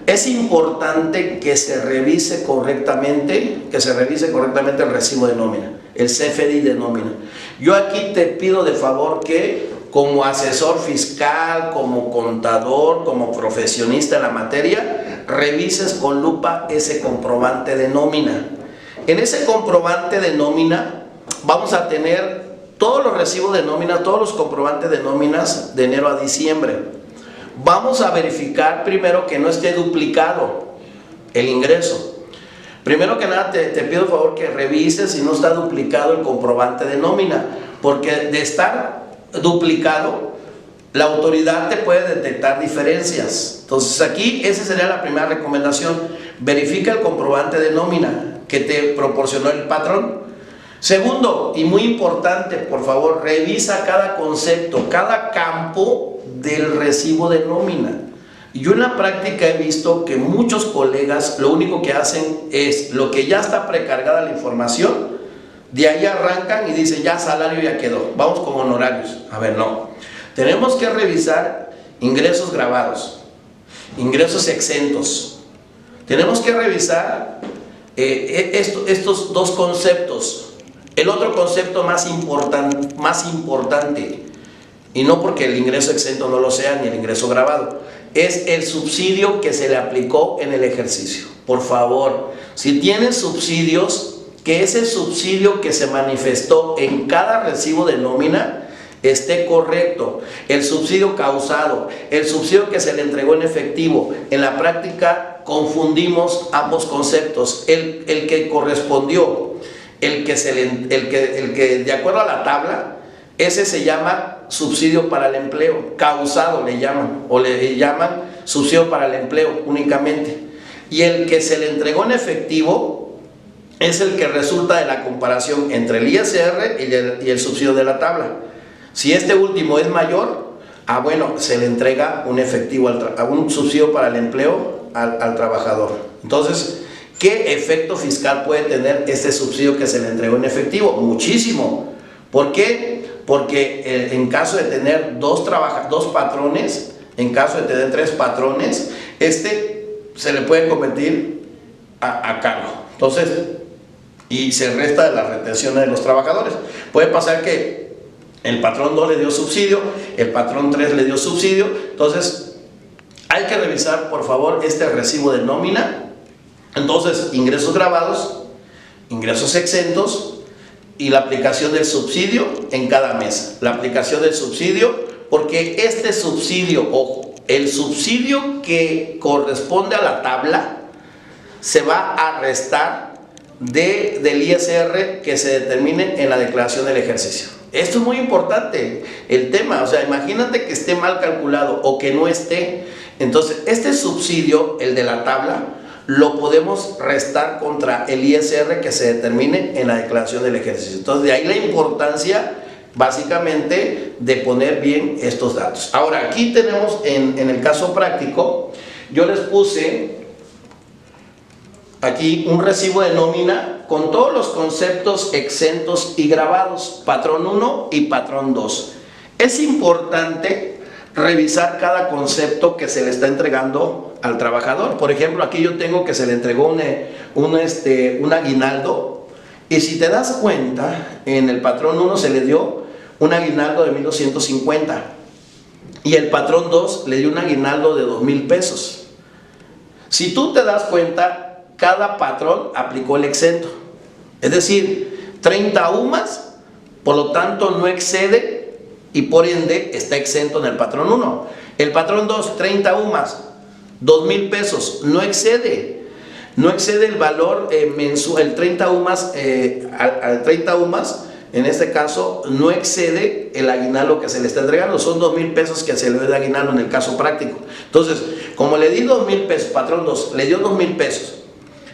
Es importante que se revise correctamente el recibo de nómina, el CFDI de nómina. Yo aquí te pido de favor que como asesor fiscal, como contador, como profesionista en la materia, revises con lupa ese comprobante de nómina. En ese comprobante de nómina vamos a tener todos los recibos de nómina, todos los comprobantes de nóminas de enero a diciembre. Vamos a verificar primero que no esté duplicado el ingreso. Primero que nada te pido por favor que revises si no está duplicado el comprobante de nómina, porque de estar duplicado la autoridad te puede detectar diferencias. Entonces aquí esa sería la primera recomendación: verifica el comprobante de nómina que te proporcionó el patrón. Segundo, y muy importante, por favor, revisa cada concepto, cada campo del recibo de nómina. Yo en la práctica he visto que muchos colegas lo único que hacen es lo que ya está precargada la información, de ahí arrancan y dicen ya salario ya quedó, vamos con honorarios. A ver, no, tenemos que revisar ingresos grabados, ingresos exentos, tenemos que revisar estos dos conceptos. El otro concepto más importante, y no porque el ingreso exento no lo sea ni el ingreso grabado, es el subsidio que se le aplicó en el ejercicio. Por favor, si tienes subsidios, que ese subsidio que se manifestó en cada recibo de nómina esté correcto. El subsidio causado, el subsidio que se le entregó en efectivo. En la práctica confundimos ambos conceptos. El que correspondió, el que de acuerdo a la tabla, ese se llama subsidio para el empleo, causado le llaman, o le llaman subsidio para el empleo únicamente. Y el que se le entregó en efectivo es el que resulta de la comparación entre el ISR y el subsidio de la tabla. Si este último es mayor, Ah, bueno, se le entrega un efectivo, un subsidio para el empleo al trabajador. Entonces, ¿qué efecto fiscal puede tener este subsidio que se le entregó en efectivo? Muchísimo. ¿Por qué? Porque en caso de tener dos patrones, en caso de tener 3 patrones, se le puede convertir a cargo. Entonces, y se resta de las retenciones de los trabajadores. Puede pasar que el patrón 2 le dio subsidio, el patrón 3 le dio subsidio. Entonces, hay que revisar, por favor, este recibo de nómina. Entonces, ingresos grabados, ingresos exentos y la aplicación del subsidio en cada mes. La aplicación del subsidio, porque este subsidio, ojo, el subsidio que corresponde a la tabla se va a restar del ISR que se determine en la declaración del ejercicio. Esto es muy importante, el tema. O sea, imagínate que esté mal calculado o que no esté. Entonces, este subsidio, el de la tabla, lo podemos restar contra el ISR que se determine en la declaración del ejercicio. Entonces, de ahí la importancia, básicamente, de poner bien estos datos. Ahora, aquí tenemos, en el caso práctico, yo les puse aquí un recibo de nómina con todos los conceptos exentos y grabados, patrón 1 y patrón 2. Es importante revisar cada concepto que se le está entregando al trabajador. Por ejemplo, aquí yo tengo que se le entregó un aguinaldo, y si te das cuenta, en el patrón 1 se le dio un aguinaldo de 1,250 y el patrón 2 le dio un aguinaldo de 2,000 pesos. Si tú te das cuenta, cada patrón aplicó el exento, es decir, 30 UMAS, por lo tanto no excede y por ende está exento en el patrón 1. El patrón 2, 30 UMAS, 2,000 pesos, no excede el valor mensual. El 30 UMAS, al 30 UMAS, en este caso, no excede el aguinaldo que se le está entregando. Son 2,000 pesos que se le dio de aguinaldo en el caso práctico. Entonces, como le di 2,000 pesos, patrón 2, le dio 2,000 pesos,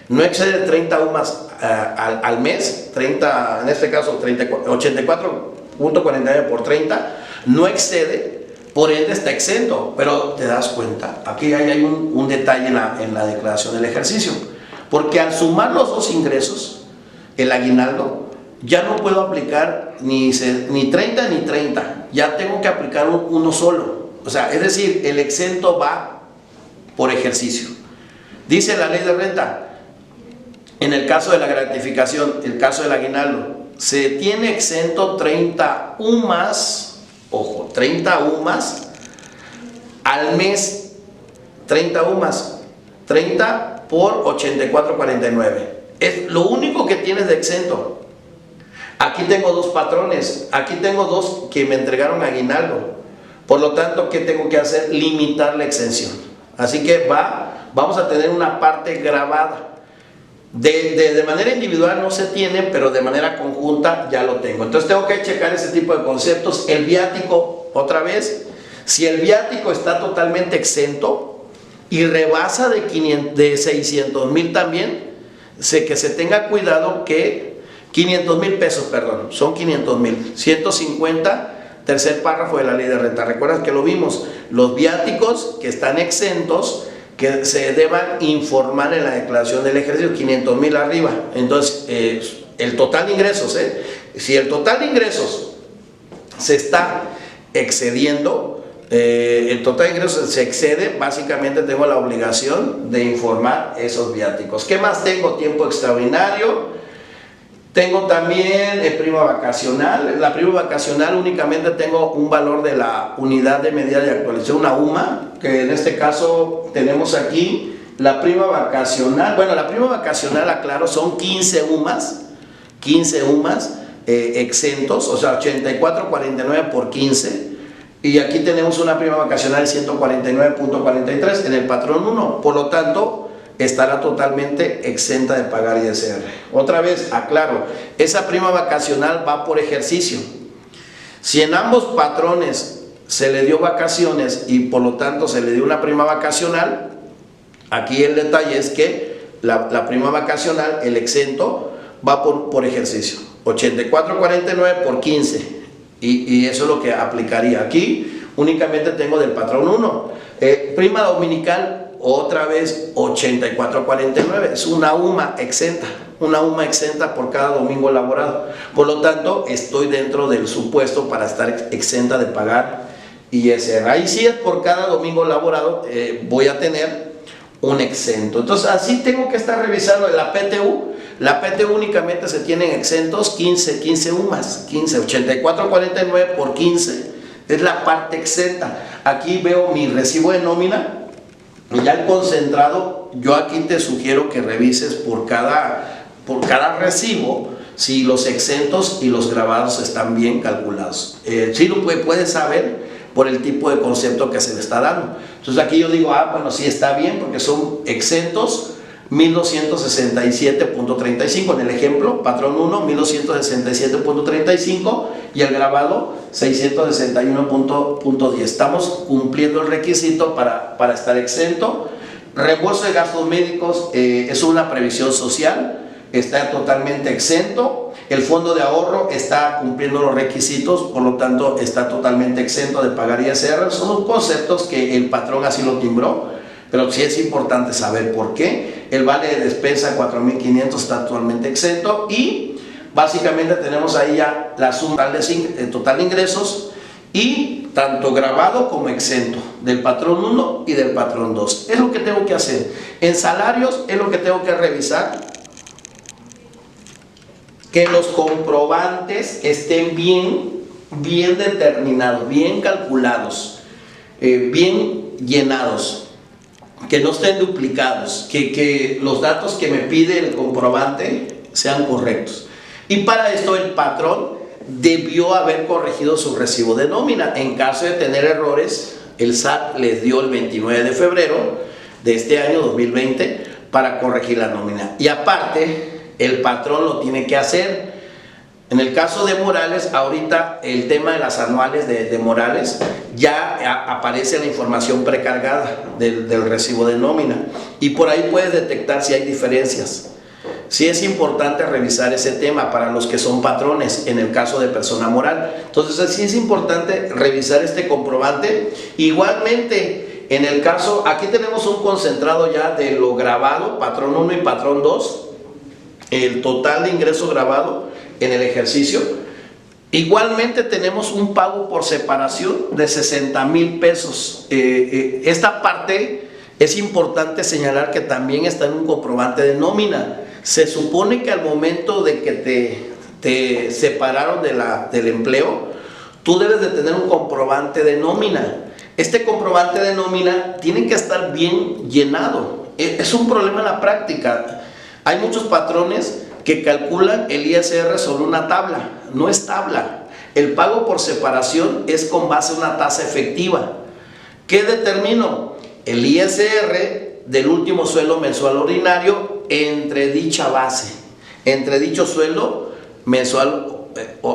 no excede 30 UMAS al mes, 30, en este caso 84.49 por 30, no excede, por ende está exento. Pero te das cuenta, aquí hay un detalle en la declaración del ejercicio, porque al sumar los dos ingresos, el aguinaldo, ya no puedo aplicar ni 30 ni 30, ya tengo que aplicar uno solo. O sea, es decir, el exento va por ejercicio. Dice la ley de renta, en el caso de la gratificación, el caso del aguinaldo, se tiene exento 30 UMAS, ojo, 30 UMAS al mes, 30 UMAS, 30 por 84.49. Es lo único que tienes de exento. Aquí tengo 2 patrones, aquí tengo 2 que me entregaron aguinaldo. Por lo tanto, ¿qué tengo que hacer? Limitar la exención. Así que vamos a tener una parte grabada. De manera individual no se tiene, pero de manera conjunta ya lo tengo. Entonces tengo que checar ese tipo de conceptos. El viático, otra vez, si el viático está totalmente exento y rebasa de 600,000 también, que se tenga cuidado que 500,000 pesos, perdón, son 500,000, 150, tercer párrafo de la ley de renta. Recuerdan que lo vimos, los viáticos que están exentos, que se deban informar en la declaración del ejercicio, 500,000 arriba. Entonces, el total de ingresos, si el total de ingresos se está excediendo, el total de ingresos se excede, básicamente tengo la obligación de informar esos viáticos. ¿Qué más tengo? Tiempo extraordinario. Tengo también prima vacacional. La prima vacacional únicamente tengo un valor de la unidad de medida de actualización, una UMA, que en este caso tenemos aquí la prima vacacional. Bueno, la prima vacacional, aclaro, son 15 UMAS, exentos, o sea, 84.49 por 15. Y aquí tenemos una prima vacacional de 149.43 en el patrón 1. Por lo tanto, estará totalmente exenta de pagar ISR. Otra vez, aclaro, esa prima vacacional va por ejercicio. Si en ambos patrones se le dio vacaciones y por lo tanto se le dio una prima vacacional, aquí el detalle es que la prima vacacional, el exento, va por ejercicio. 84.49 por 15. Y eso es lo que aplicaría aquí. únicamente tengo del patrón 1. Prima dominical, otra vez 84.49, es una UMA exenta por cada domingo laborado. Por lo tanto, estoy dentro del supuesto para estar exenta de pagar ISR. Ahí sí es por cada domingo laborado, voy a tener un exento. Entonces, así tengo que estar revisando la PTU. La PTU únicamente se tienen exentos 15 UMAS, 84.49 por 15, es la parte exenta. Aquí veo mi recibo de nómina. Y ya el concentrado, yo aquí te sugiero que revises por cada recibo si los exentos y los grabados están bien calculados. Sí lo puedes saber por el tipo de concepto que se le está dando. Entonces aquí yo digo, bueno, sí está bien porque son exentos 1267.35 en el ejemplo, patrón 1 1267.35 y el grabado 661.10. Estamos cumpliendo el requisito para estar exento. Reembolso de gastos médicos es una previsión social, está totalmente exento. El fondo de ahorro está cumpliendo los requisitos, por lo tanto está totalmente exento de pagar ISR. Son conceptos que el patrón así lo timbró, pero sí es importante saber por qué. El vale de despensa 4.500 está actualmente exento y básicamente tenemos ahí ya la suma total de ingresos y tanto grabado como exento del patrón 1 y del patrón 2. Es lo que tengo que hacer. En salarios es lo que tengo que revisar, que los comprobantes estén bien determinados, bien calculados, bien llenados, que no estén duplicados, que los datos que me pide el comprobante sean correctos. Y para esto el patrón debió haber corregido su recibo de nómina. En caso de tener errores, el SAT les dio el 29 de febrero de este año 2020 para corregir la nómina. Y aparte, el patrón lo tiene que hacer. En el caso de Morales, ahorita el tema de las anuales de Morales, ya aparece la información precargada del recibo de nómina y por ahí puedes detectar si hay diferencias. Sí es importante revisar ese tema para los que son patrones en el caso de persona moral. Entonces sí es importante revisar este comprobante. Igualmente, en el caso, aquí tenemos un concentrado ya de lo grabado, patrón 1 y patrón 2, el total de ingreso grabado en el ejercicio. Igualmente tenemos un pago por separación de 60,000 pesos. Esta parte es importante señalar que también está en un comprobante de nómina. Se supone que al momento de que te separaron del empleo, tú debes de tener un comprobante de nómina. Este comprobante de nómina tiene que estar bien llenado. Es un problema en la práctica. Hay muchos patrones que calculan el ISR sobre una tabla. No es tabla. El pago por separación es con base a una tasa efectiva. ¿Qué determino? El ISR del último sueldo mensual ordinario entre dicha base, entre dicho sueldo mensual,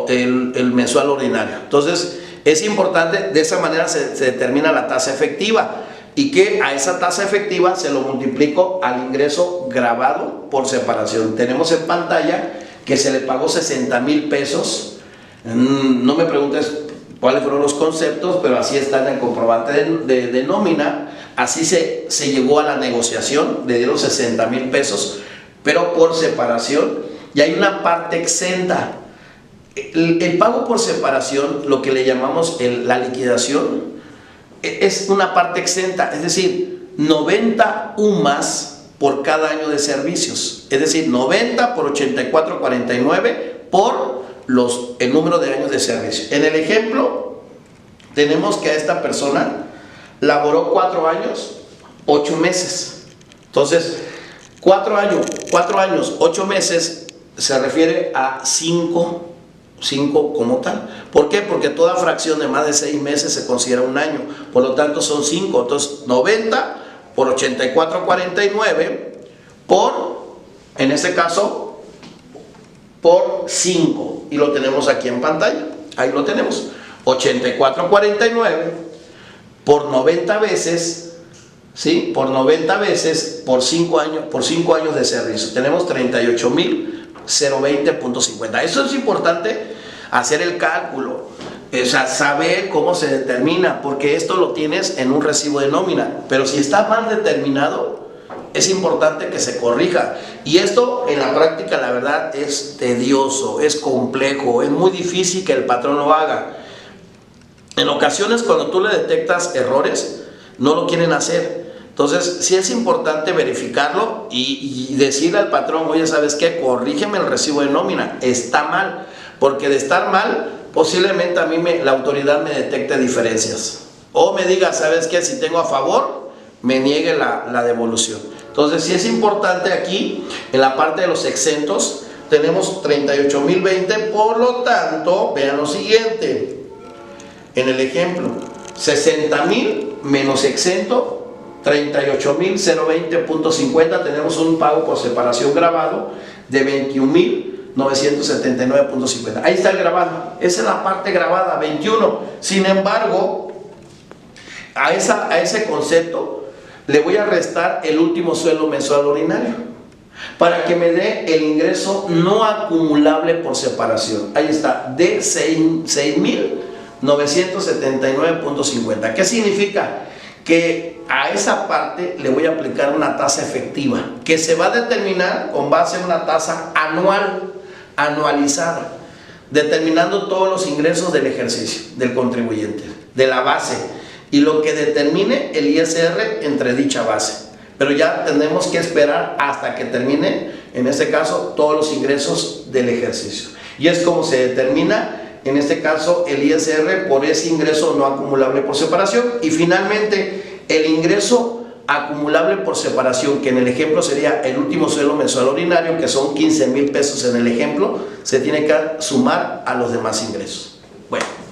el mensual ordinario. Entonces es importante, de esa manera se determina la tasa efectiva y que a esa tasa efectiva se lo multiplico al ingreso grabado por separación. Tenemos en pantalla que se le pagó 60,000 pesos. No me preguntes cuáles fueron los conceptos, pero así está en el comprobante de nómina. Así se llegó a la negociación, le dieron 60,000 pesos, pero por separación, y hay una parte exenta. El pago por separación, lo que le llamamos la liquidación, es una parte exenta, es decir, 90 UMAS por cada año de servicios, es decir, 90 por 84.49 por el número de años de servicio. En el ejemplo, tenemos que a esta persona laboró 4 años, 8 meses. Entonces, 4 años, 8 meses se refiere a 5 como tal. ¿Por qué? Porque toda fracción de más de 6 meses se considera un año. Por lo tanto, son 5. Entonces, 90 por 84.49 en este caso, por 5. Y lo tenemos aquí en pantalla. Ahí lo tenemos. 84.49 por 90 veces, ¿sí? Por 90 veces por 5 años de servicio. Tenemos 38,020.50. Eso es importante hacer el cálculo. O sea, saber cómo se determina, porque esto lo tienes en un recibo de nómina, pero si está mal determinado, es importante que se corrija. Y esto en la práctica, la verdad, es tedioso, es complejo, es muy difícil que el patrón lo haga. En ocasiones, cuando tú le detectas errores, no lo quieren hacer. Entonces, sí es importante verificarlo y decirle al patrón, oye, ¿sabes qué? Corrígeme el recibo de nómina, está mal, porque de estar mal, posiblemente a mí la autoridad me detecte diferencias. O me diga, ¿sabes qué? Si tengo a favor, me niegue la devolución. Entonces, sí es importante aquí, en la parte de los exentos, tenemos 38,020, por lo tanto, vean lo siguiente. En el ejemplo, 60,000 menos exento, 38,020.50, tenemos un pago por separación grabado de 21,979.50. Ahí está el grabado, esa es la parte grabada, 21. Sin embargo, a ese concepto le voy a restar el último sueldo mensual ordinario para que me dé el ingreso no acumulable por separación. Ahí está, de 6,979.50. ¿Qué significa? Que a esa parte le voy a aplicar una tasa efectiva que se va a determinar con base en una tasa anualizada, determinando todos los ingresos del ejercicio del contribuyente, de la base, y lo que determine el ISR entre dicha base. Pero ya tenemos que esperar hasta que termine, en este caso, todos los ingresos del ejercicio. Y es como se determina, en este caso, el ISR por ese ingreso no acumulable por separación. Y finalmente, el ingreso acumulable por separación, que en el ejemplo sería el último sueldo mensual ordinario, que son 15,000 pesos en el ejemplo, se tiene que sumar a los demás ingresos. Bueno.